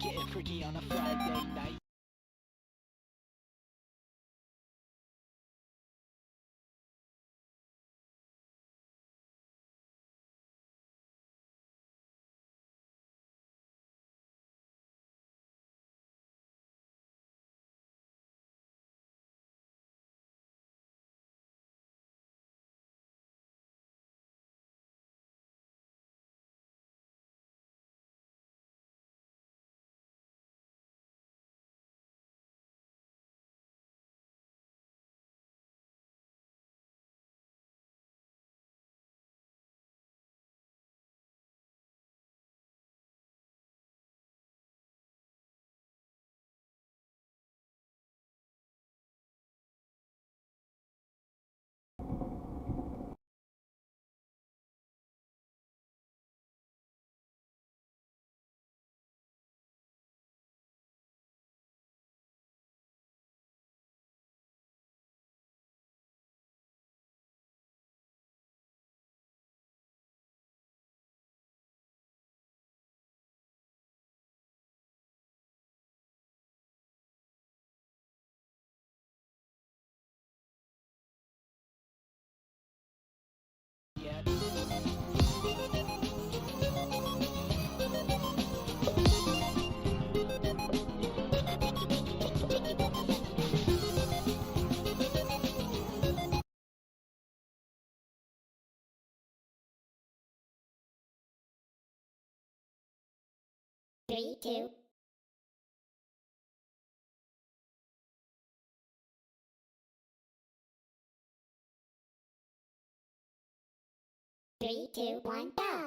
Getting freaky on a Friday night. Yeah. 3, 2. Three, two, one, go!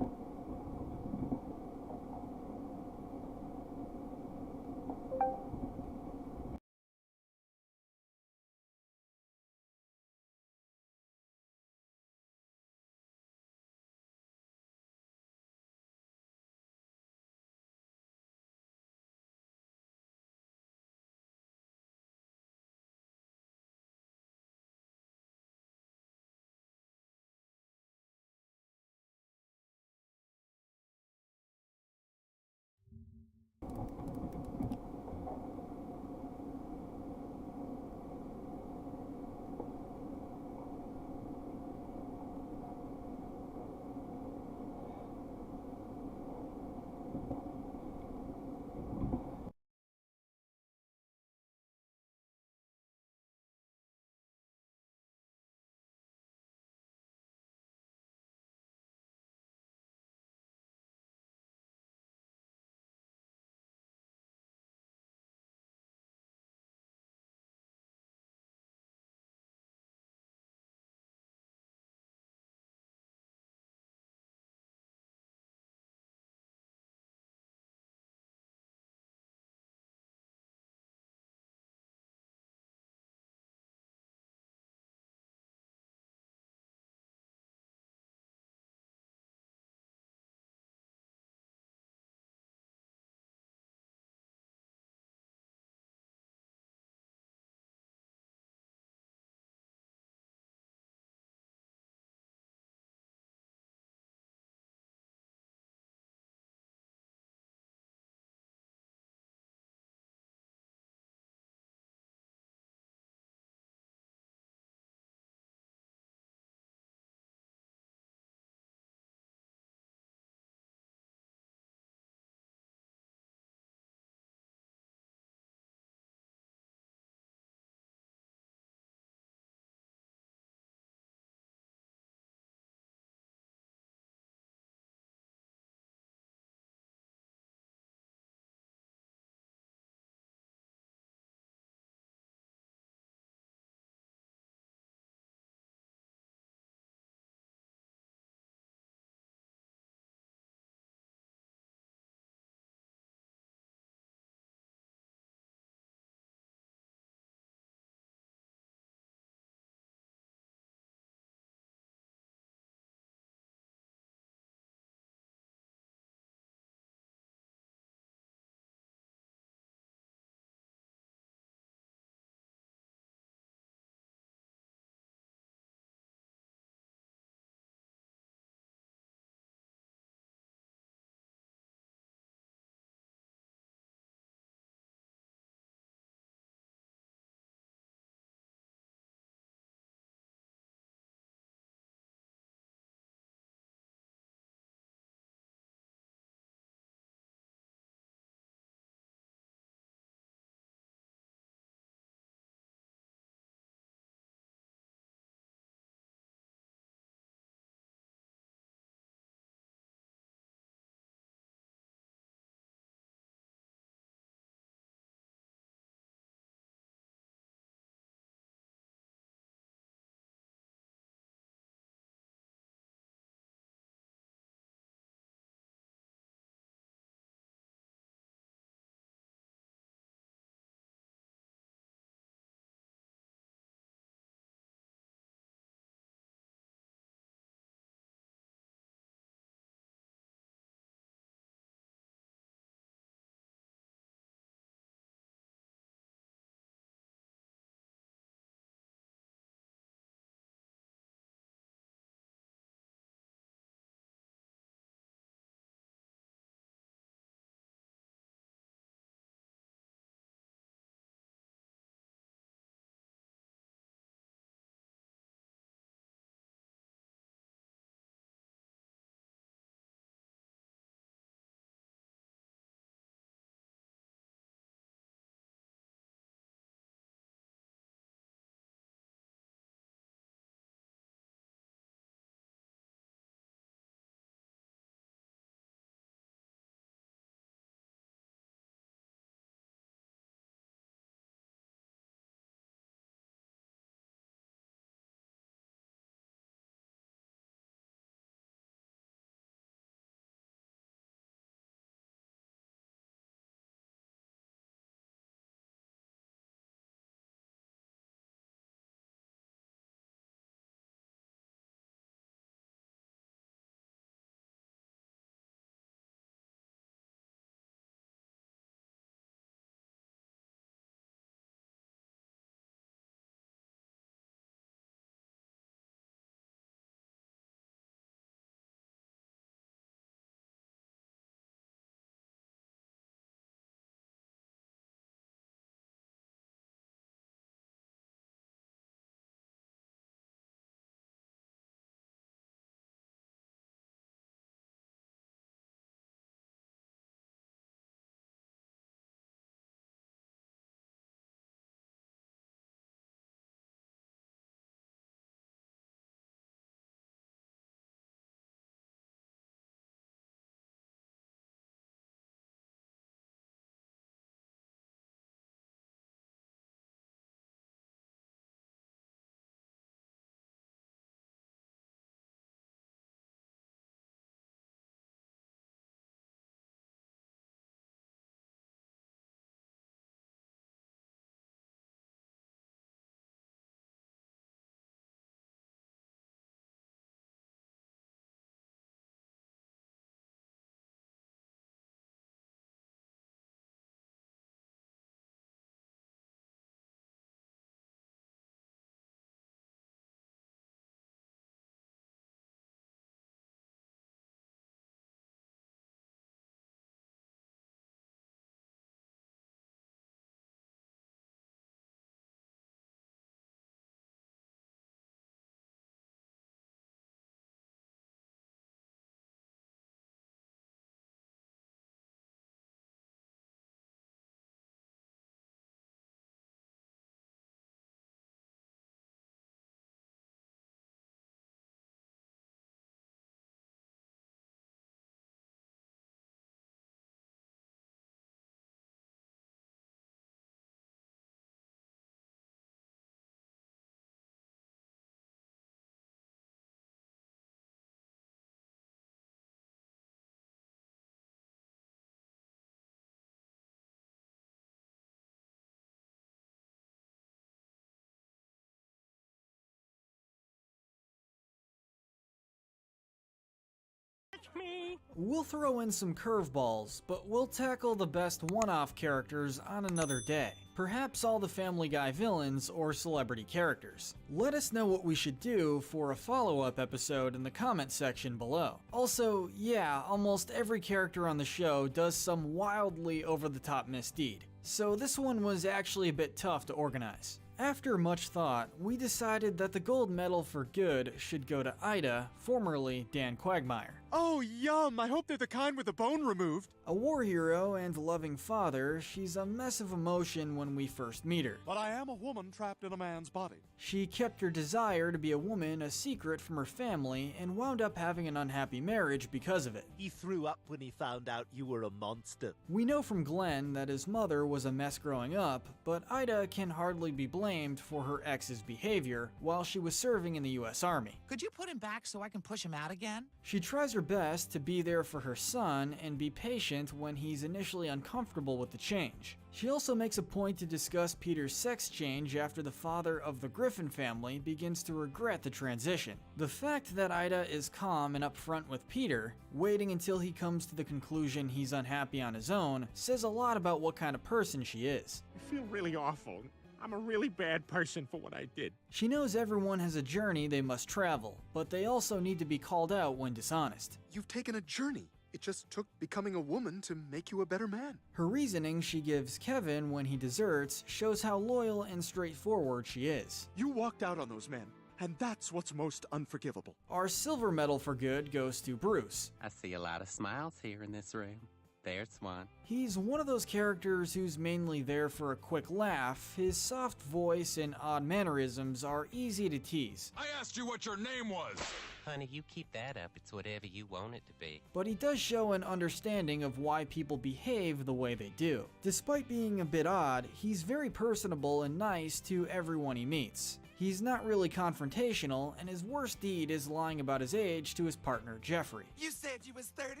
Me. We'll throw in some curveballs, but we'll tackle the best one-off characters on another day. Perhaps all the Family Guy villains or celebrity characters. Let us know what we should do for a follow-up episode in the comment section below. Also, yeah, almost every character on the show does some wildly over-the-top misdeed, so this one was actually a bit tough to organize. After much thought, we decided that the gold medal for good should go to Ida, formerly Dan Quagmire. Oh, yum! I hope they're the kind with the bone removed. A war hero and loving father, she's a mess of emotion when we first meet her. But I am a woman trapped in a man's body. She kept her desire to be a woman a secret from her family and wound up having an unhappy marriage because of it. He threw up when he found out you were a monster. We know from Glenn that his mother was a mess growing up, but Ida can hardly be blamed for her ex's behavior while she was serving in the US Army. Could you put him back so I can push him out again? She tries her best to be there for her son and be patient when he's initially uncomfortable with the change. She also makes a point to discuss Peter's sex change after the father of the Griffin family begins to regret the transition. The fact that Ida is calm and upfront with Peter, waiting until he comes to the conclusion he's unhappy on his own, says a lot about what kind of person she is. I feel really awful. I'm a really bad person for what I did. She knows everyone has a journey they must travel, but they also need to be called out when dishonest. You've taken a journey. It just took becoming a woman to make you a better man. Her reasoning she gives Kevin when he deserts shows how loyal and straightforward she is. You walked out on those men, and that's what's most unforgivable. Our silver medal for good goes to Bruce. I see a lot of smiles here in this room. There's one. He's one of those characters who's mainly there for a quick laugh. His soft voice and odd mannerisms are easy to tease. I asked you what your name was. Honey, you keep that up. It's whatever you want it to be. But he does show an understanding of why people behave the way they do. Despite being a bit odd, he's very personable and nice to everyone he meets. He's not really confrontational, and his worst deed is lying about his age to his partner, Jeffrey. You said you was 39.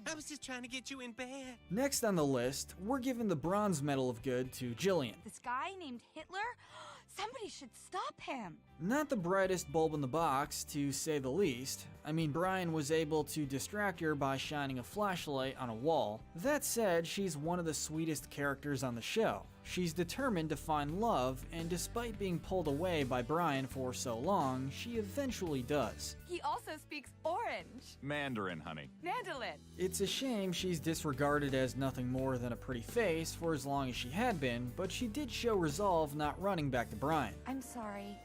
I was just trying to get you in bed. Next on the list, we're giving the bronze medal of good to Jillian. This guy named Hitler? Somebody should stop him. Not the brightest bulb in the box, to say the least. I mean, Brian was able to distract her by shining a flashlight on a wall. That said, she's one of the sweetest characters on the show. She's determined to find love, and despite being pulled away by Brian for so long, she eventually does. He also speaks orange. Mandarin, honey. Mandolin. It's a shame she's disregarded as nothing more than a pretty face for as long as she had been, but she did show resolve not running back to Brian. I'm sorry,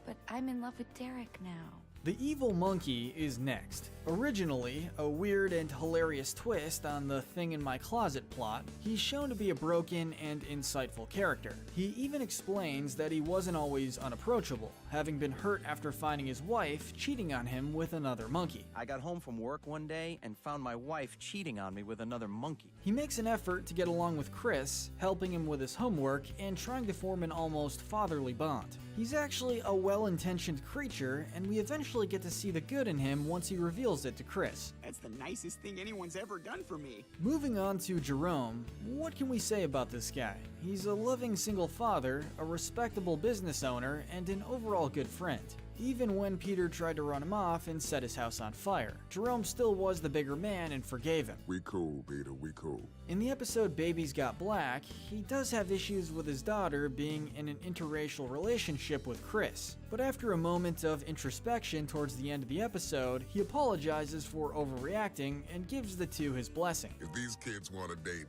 but I'm in love with Derek now. The evil monkey is next. Originally, a weird and hilarious twist on the thing in my closet plot, he's shown to be a broken and insightful character. He even explains that he wasn't always unapproachable, having been hurt after finding his wife cheating on him with another monkey. I got home from work one day and found my wife cheating on me with another monkey. He makes an effort to get along with Chris, helping him with his homework and trying to form an almost fatherly bond. He's actually a well-intentioned creature, and we eventually get to see the good in him once he reveals it to Chris. That's the nicest thing anyone's ever done for me. Moving on to Jerome, what can we say about this guy? He's a loving single father, a respectable business owner, and an overall good friend. Even when Peter tried to run him off and set his house on fire, Jerome still was the bigger man and forgave him. We cool, Peter, we cool. In the episode Baby's Got Black, he does have issues with his daughter being in an interracial relationship with Chris. But after a moment of introspection towards the end of the episode, he apologizes for overreacting and gives the two his blessing. If these kids want to date,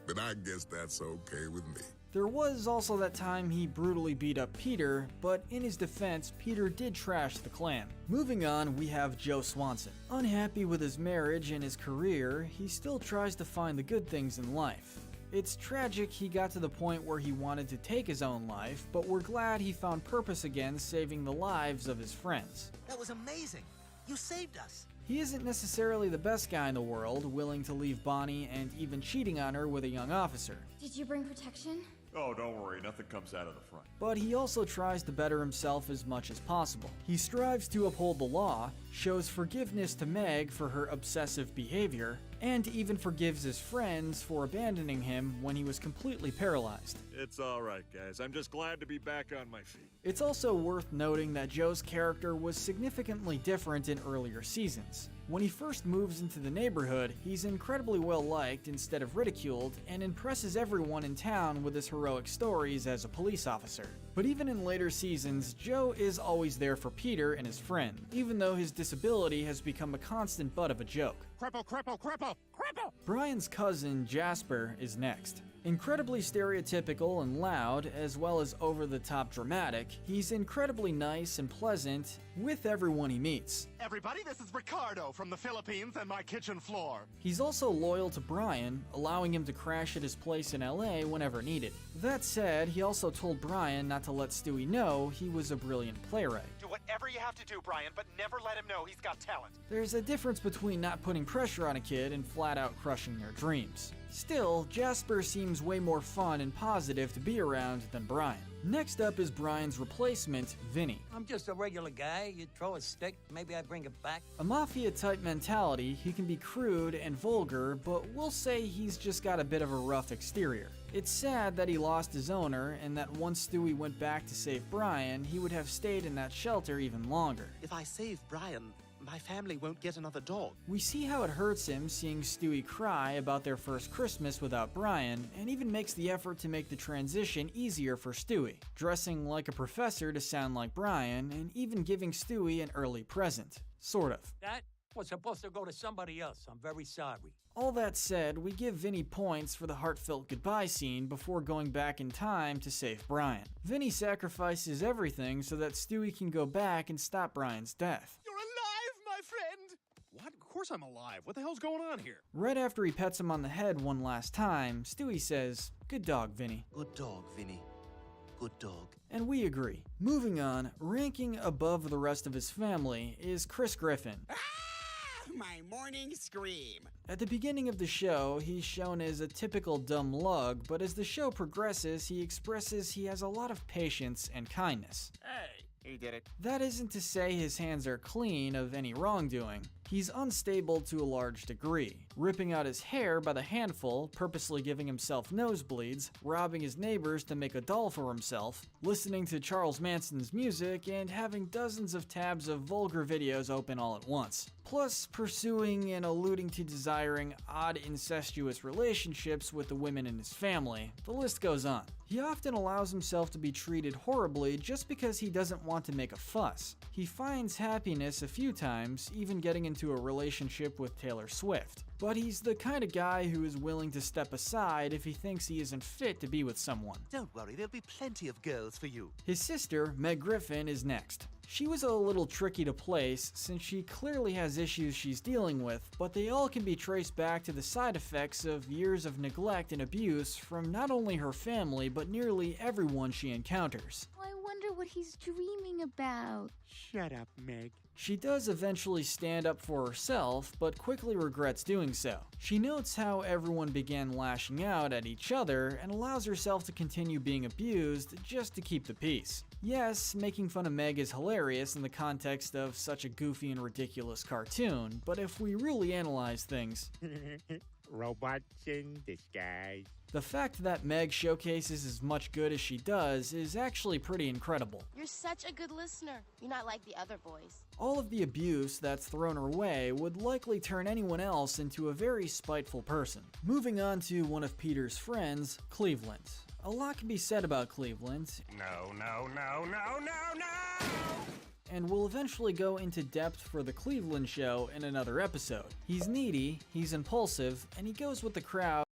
then I guess that's okay with me. There was also that time he brutally beat up Peter, but in his defense, Peter did trash the clan. Moving on, we have Joe Swanson. Unhappy with his marriage and his career, he still tries to find the good things in life. It's tragic he got to the point where he wanted to take his own life, but we're glad he found purpose again saving the lives of his friends. That was amazing. You saved us. He isn't necessarily the best guy in the world, willing to leave Bonnie and even cheating on her with a young officer. Did you bring protection? Oh, don't worry, nothing comes out of the front. But he also tries to better himself as much as possible. He strives to uphold the law, shows forgiveness to Meg for her obsessive behavior, and even forgives his friends for abandoning him when he was completely paralyzed. It's alright, guys. I'm just glad to be back on my feet. It's also worth noting that Joe's character was significantly different in earlier seasons. When he first moves into the neighborhood, he's incredibly well liked instead of ridiculed, and impresses everyone in town with his heroic stories as a police officer. But even in later seasons, Joe is always there for Peter and his friend, even though his disability has become a constant butt of a joke. Cripple, cripple, cripple, cripple! Brian's cousin, Jasper, is next. Incredibly stereotypical and loud, as well as over-the-top dramatic, he's incredibly nice and pleasant with everyone he meets. Everybody, this is Ricardo from the Philippines and my kitchen floor. He's also loyal to Brian, allowing him to crash at his place in LA whenever needed. That said, he also told Brian not to let Stewie know he was a brilliant playwright. Do whatever you have to do, Brian, but never let him know he's got talent. There's a difference between not putting pressure on a kid and flat out crushing their dreams. Still, Jasper seems way more fun and positive to be around than Brian. Next up is Brian's replacement, Vinny. I'm just a regular guy. You throw a stick, maybe I bring it back. A mafia-type mentality, he can be crude and vulgar, but we'll say he's just got a bit of a rough exterior. It's sad that he lost his owner, and that once Stewie went back to save Brian, he would have stayed in that shelter even longer. If I save Brian, my family won't get another dog. We see how it hurts him seeing Stewie cry about their first Christmas without Brian, and even makes the effort to make the transition easier for Stewie, dressing like a professor to sound like Brian, and even giving Stewie an early present. Sort of. That was supposed to go to somebody else. I'm very sorry. All that said, we give Vinny points for the heartfelt goodbye scene before going back in time to save Brian. Vinny sacrifices everything so that Stewie can go back and stop Brian's death. You're alive, my friend! What? Of course I'm alive. What the hell's going on here? Right after he pets him on the head one last time, Stewie says, "Good dog, Vinny." Good dog, Vinny. Good dog. And we agree. Moving on, ranking above the rest of his family is Chris Griffin. My morning scream. At the beginning of the show, he's shown as a typical dumb lug, but as the show progresses, he expresses he has a lot of patience and kindness. Hey, he did it. That isn't to say his hands are clean of any wrongdoing. He's unstable to a large degree, ripping out his hair by the handful, purposely giving himself nosebleeds, robbing his neighbors to make a doll for himself, listening to Charles Manson's music, and having dozens of tabs of vulgar videos open all at once. Plus, pursuing and alluding to desiring odd incestuous relationships with the women in his family. The list goes on. He often allows himself to be treated horribly just because he doesn't want to make a fuss. He finds happiness a few times, even getting into a relationship with Taylor Swift. But he's the kind of guy who is willing to step aside if he thinks he isn't fit to be with someone. Don't worry, there'll be plenty of girls for you. His sister, Meg Griffin, is next. She was a little tricky to place since she clearly has issues she's dealing with, but they all can be traced back to the side effects of years of neglect and abuse from not only her family but nearly everyone she encounters. I wonder what he's dreaming about. Shut up, Meg. She does eventually stand up for herself, but quickly regrets doing so. She notes how everyone began lashing out at each other and allows herself to continue being abused just to keep the peace. Yes, making fun of Meg is hilarious in the context of such a goofy and ridiculous cartoon, but if we really analyze things, Robots in disguise. the fact that Meg showcases as much good as she does is actually pretty incredible. You're such a good listener. You're not like the other boys. All of the abuse that's thrown her way would likely turn anyone else into a very spiteful person. Moving on to one of Peter's friends, Cleveland. A lot can be said about Cleveland, No, no, no, no, no, no! and we'll eventually go into depth for the Cleveland show in another episode. He's needy, he's impulsive, and he goes with the crowd.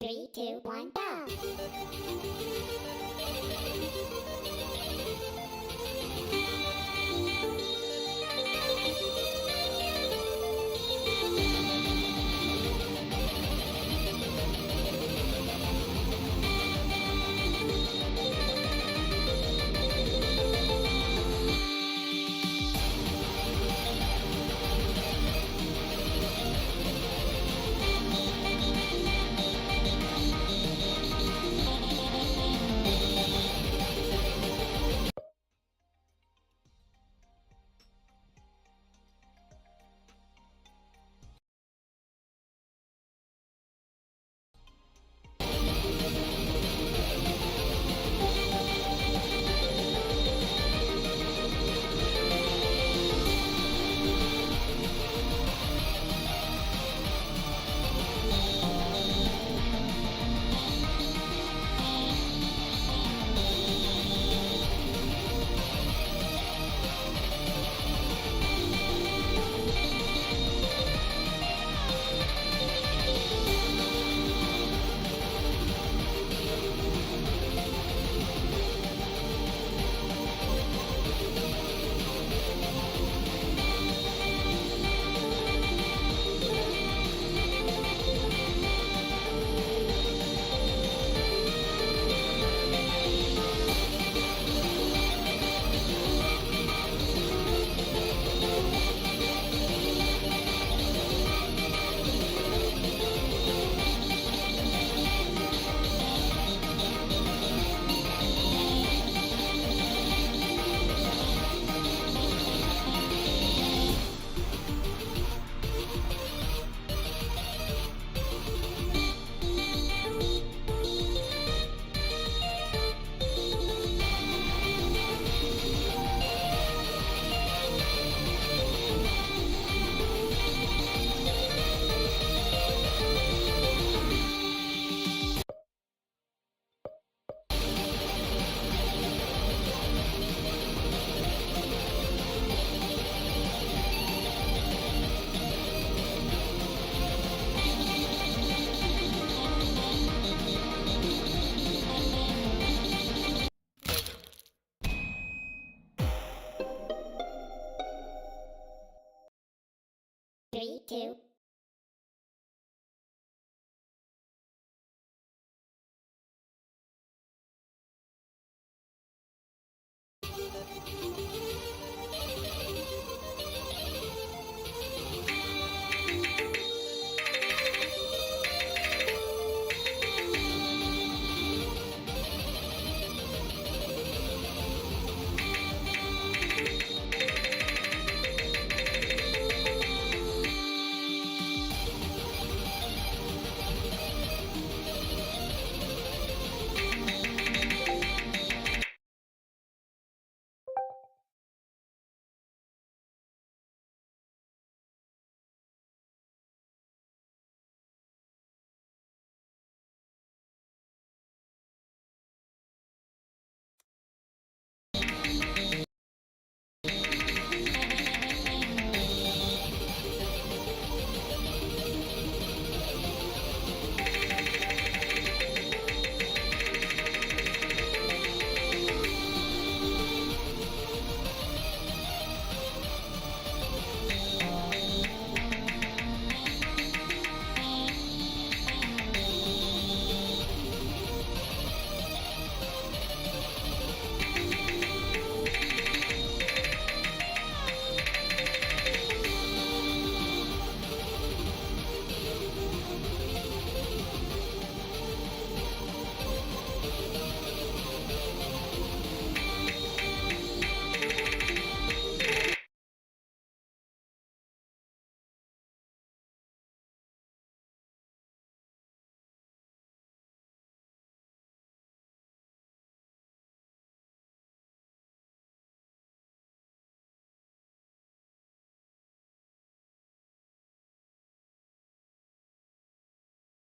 Three, two, one, go!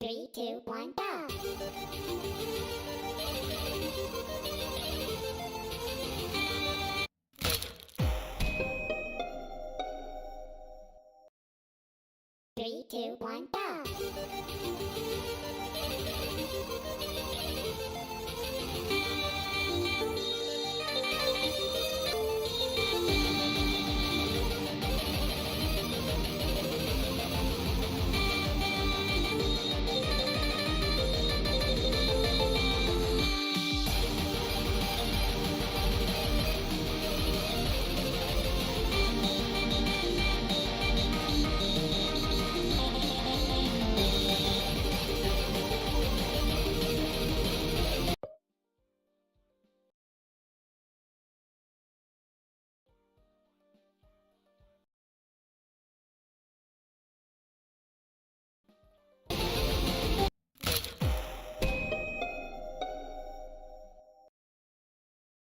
3, 2, 1, go! 3, 2, 1, go!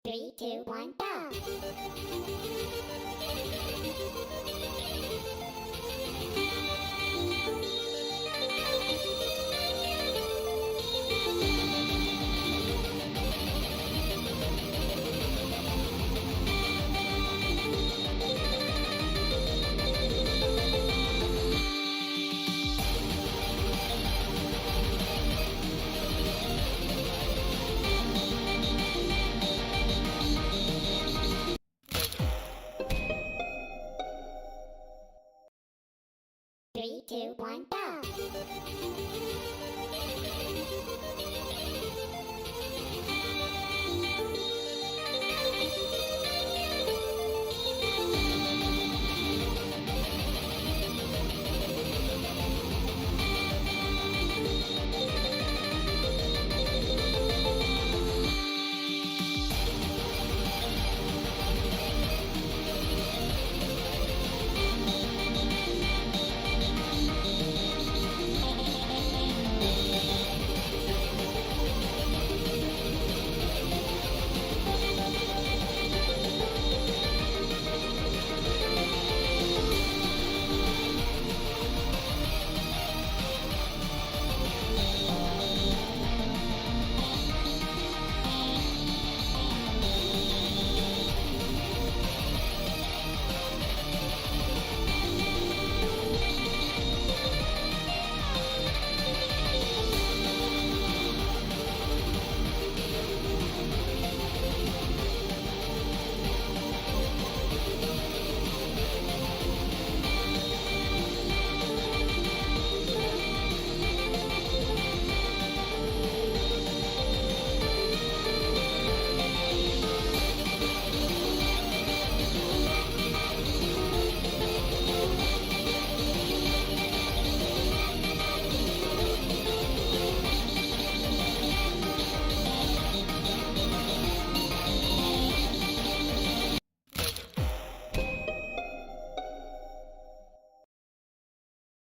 3, 2, 1, go! 3, 2, 1, go!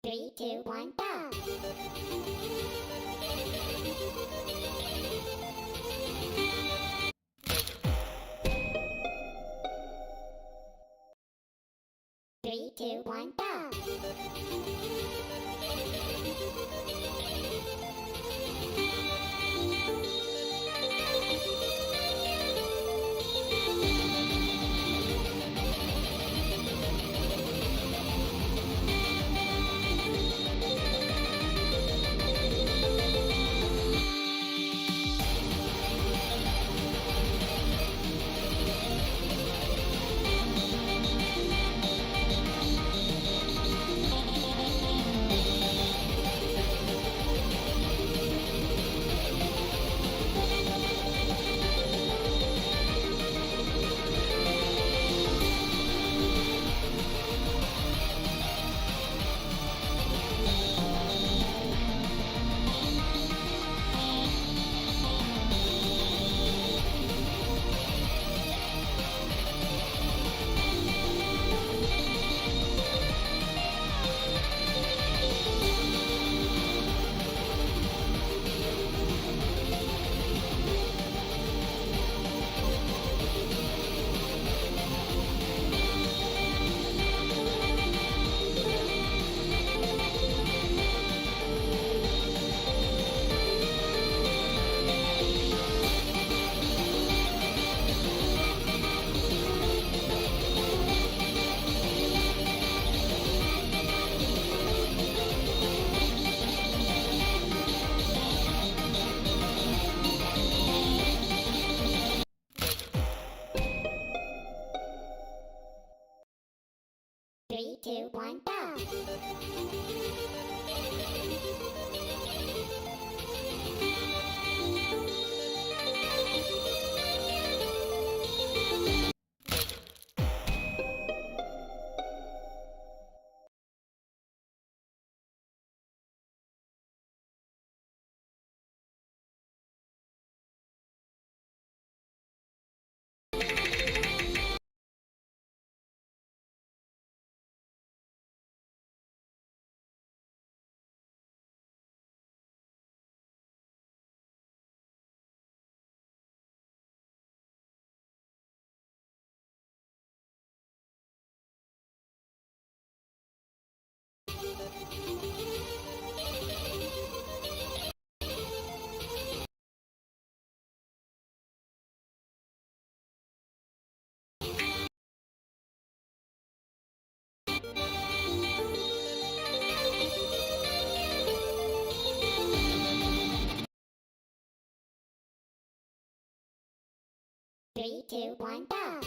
3, 2, 1, go! 3, 2, 1, go! 3, 3, 2, 1, go! Three, two, one, go!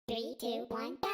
Three, two, one, go!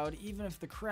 even if the crowd